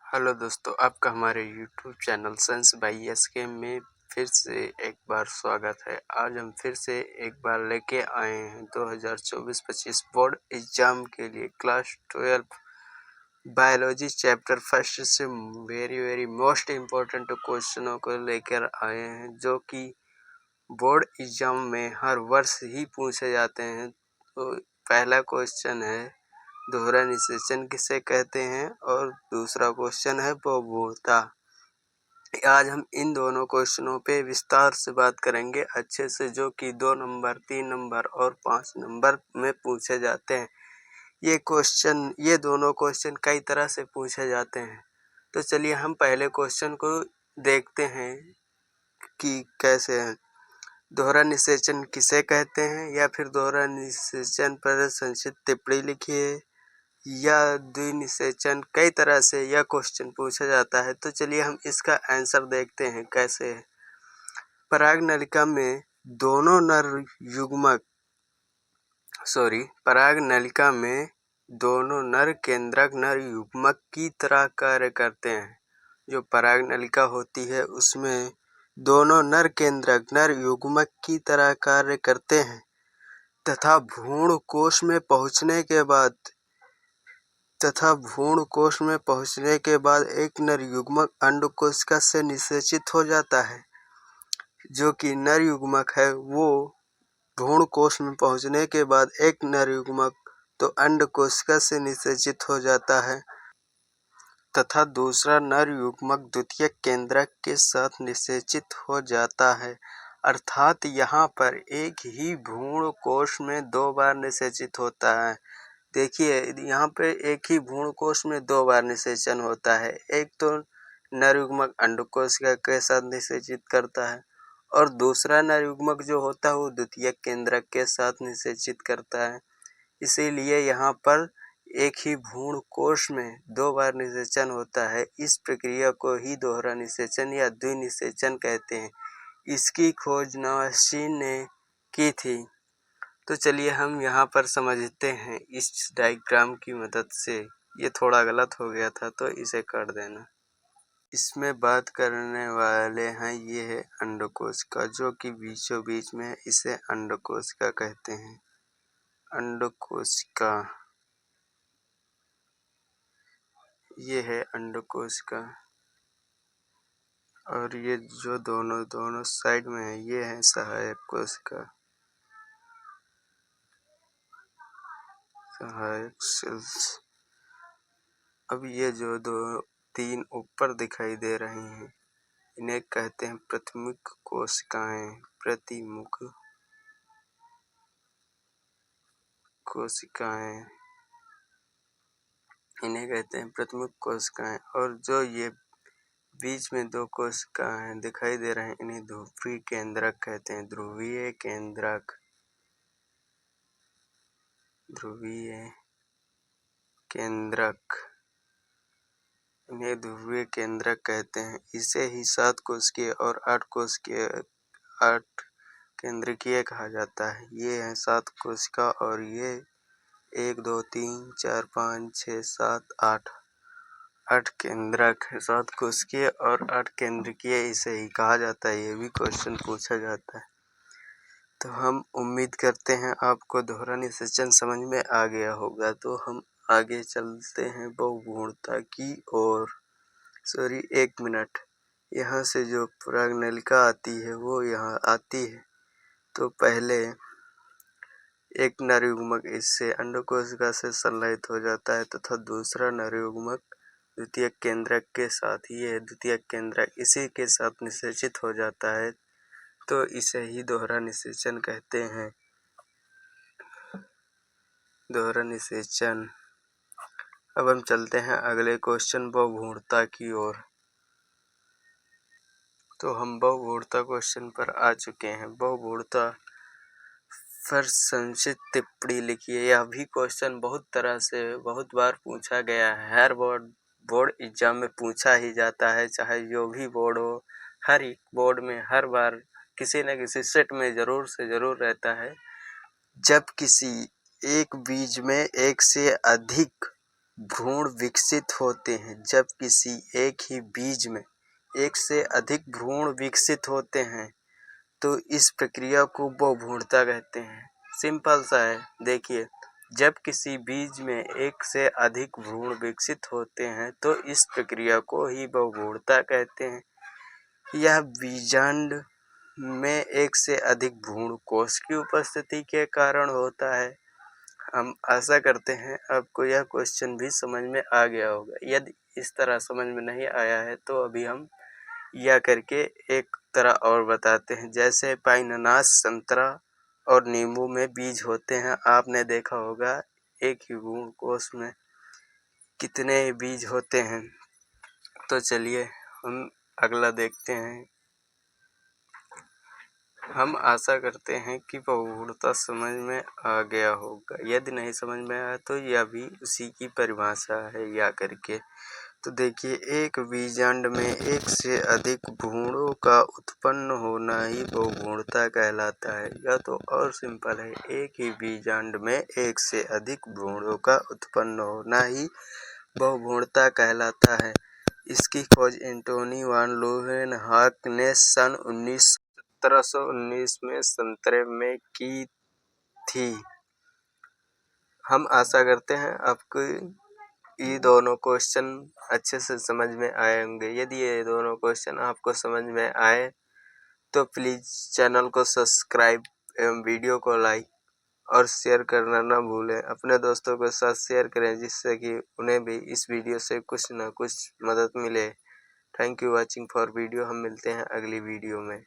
Hello दोस्तों, आपका हमारे YouTube channel science by SK में फिर से एक बार स्वागत है। आज हम फिर से एक बार लेके आए हैं 2024-25 बोर्ड एग्जाम के लिए क्लास 12 बायोलॉजी चैप्टर फर्स्ट से वेरी मोस्ट इम्पोर्टेंट क्वेश्चनों को लेकर आए हैं, जो कि बोर्ड एग्जाम में हर वर्ष ही पूछे जाते हैं। तो पहला क्वेश्चन है दोहरा निषेचन किसे कहते हैं और दूसरा क्वेश्चन है बहुभुजता। आज हम इन दोनों क्वेश्चनों पे विस्तार से बात करेंगे अच्छे से, जो कि 2 नंबर, 3 नंबर और 5 नंबर में पूछे जाते हैं। ये दोनों क्वेश्चन कई तरह से पूछे जाते हैं। तो चलिए हम पहले क्वेश्चन को देखते हैं कि कैसे है। दोहरा निषेचन किसे कहते हैं, या फिर दोहरा निषेचन पर संक्षिप्त टिप्पणी लिखिए, या द्विनिषेचन। कई तरह से यह क्वेश्चन पूछा जाता है। तो चलिए हम इसका आंसर देखते हैं कैसे है। परागनलिका में दोनों नर केंद्रक नर युग्मक की तरह कार्य करते हैं। जो परागनलिका होती है उसमें दोनों नर केंद्रक नर युग्मक की तरह कार्य करते हैं तथा भ्रूण कोश में पहुंचने के बाद एक नर युग्मक अंडकोशिका से निषेचित हो जाता है। जो कि नर युग्मक है वो भ्रूण कोश में पहुंचने के बाद एक नर युग्मक तो अंडकोशिका से निषेचित हो जाता है तथा दूसरा नर युग्मक द्वितीयक केंद्रक के साथ निषेचित हो जाता है। अर्थात यहाँ पर एक ही भ्रूण कोश में 2 बार निषेचित होता है। देखिए यहाँ पे एक ही भ्रूण कोश में 2 बार निषेचन होता है। एक तो नर युग्मक अंडकोशिका के साथ निषेचित करता है और दूसरा नर युग्मक जो होता है वो द्वितीयक केंद्रक के साथ निषेचित करता है। इसीलिए यहाँ पर एक ही भ्रूण कोश में 2 बार निषेचन होता है। इस प्रक्रिया को ही दोहरा निषेचन या द्विनिषेचन कहते हैं। इसकी खोज नवासीन ने की थी। तो चलिए हम यहाँ पर समझते हैं इस डायग्राम की मदद से। ये थोड़ा गलत हो गया था तो इसे कर देना। इसमें बात करने वाले हैं ये है अंडकोशिका, जो कि बीचों बीच में है। इसे अंडकोशिका कहते हैं। अंडकोशिका, ये है अंडकोशिका। और ये जो दोनों साइड में है ये है सहायक कोशिका, सहायक सेल्स। अब ये जो 2-3 ऊपर दिखाई दे रही हैं इन्हें कहते हैं प्रतिमुख कोशिकाएं। प्रतिमुख कोशिकाएं इन्हें कहते हैं प्रतिमुख कोशिकाएं। और जो ये बीच में 2 कोशिकाएं दिखाई दे रहे हैं इन्हें ध्रुवीय केंद्रक कहते हैं। ध्रुवीय केंद्रक इन्हें ध्रुवीय केंद्रक कहते हैं। इसे ही 7 कोशिकीय और 8 केंद्रकीय कहा जाता है। ये है 7 कोशिका और ये 1 2 3 4 5 6 7 8 केंद्रक है। 7 कोशिकीय और 8 केंद्रकीय इसे ही कहा जाता है। ये भी क्वेश्चन पूछा जाता है। तो हम उम्मीद करते हैं आपको दोहरा निषेचन समझ में आ गया होगा। तो हम आगे चलते हैं बहुभुजता की ओर। एक मिनट, यहाँ से जो परागनलिका आती है वो यहाँ आती है। तो पहले एक नर युग्मक इससे अंडकोशिका से संलयित हो जाता है तथा दूसरा नर युग्मक द्वितीयक केंद्रक के साथ, ये है द्वितीयक केंद्रक, इसी के साथ निषेचित हो जाता है। तो इसे ही दोहरा निषेचन कहते हैं। दोहरा निषेचन। अब हम चलते हैं अगले क्वेश्चन बहुभुजता की ओर। तो हम बहुभुजता क्वेश्चन पर आ चुके हैं। बहुभुजता पर संक्षिप्त टिप्पणी लिखिए। यह भी क्वेश्चन बहुत तरह से बहुत बार पूछा गया है। हर बोर्ड एग्जाम में पूछा ही जाता है, चाहे जो भी बोर्ड हो। हर एक बोर्ड में हर बार किसी न किसी सेट में जरूर से जरूर रहता है। जब किसी एक बीज में एक से अधिक भ्रूण विकसित होते हैं। जब किसी एक ही बीज में एक से अधिक भ्रूण विकसित होते हैं तो इस प्रक्रिया को बहुभ्रूणता कहते हैं। सिंपल सा है, देखिए, जब किसी बीज में एक से अधिक भ्रूण विकसित होते हैं तो इस प्रक्रिया को ही बहुभ्रूणता कहते हैं। यह बीजांड में एक से अधिक भ्रूण कोश की उपस्थिति के कारण होता है। हम आशा करते हैं आपको यह क्वेश्चन भी समझ में आ गया होगा। यदि इस तरह समझ में नहीं आया है तो अभी हम यह करके एक तरह और बताते हैं। जैसे पाइननास, संतरा और नींबू में बीज होते हैं। आपने देखा होगा एक ही भ्रूण कोश में कितने बीज होते हैं। तो चलिए हम अगला देखते हैं। हम आशा करते हैं कि बहुभ्रूणता समझ में आ गया होगा। यदि नहीं समझ में आया तो यह भी उसी की परिभाषा है या करके। तो देखिए, एक बीजांड में एक से अधिक भ्रूणों का उत्पन्न होना ही बहुभ्रूणता कहलाता है। यह तो और सिंपल है, एक ही बीजांड में एक से अधिक भ्रूणों का उत्पन्न होना ही बहुभ्रूणता कहलाता है। इसकी खोज एंटोनी वान लीeuwenhoek ने सन 1719 में संतरे में की थी। हम आशा करते हैं आपको ये दोनों क्वेश्चन अच्छे से समझ में आए होंगे। यदि ये दोनों क्वेश्चन आपको समझ में आए तो प्लीज़ चैनल को सब्सक्राइब एवं वीडियो को लाइक और शेयर करना ना भूलें। अपने दोस्तों के साथ शेयर करें जिससे कि उन्हें भी इस वीडियो से कुछ ना कुछ मदद मिले। Thank you watching for video. हम मिलते हैं अगली वीडियो में।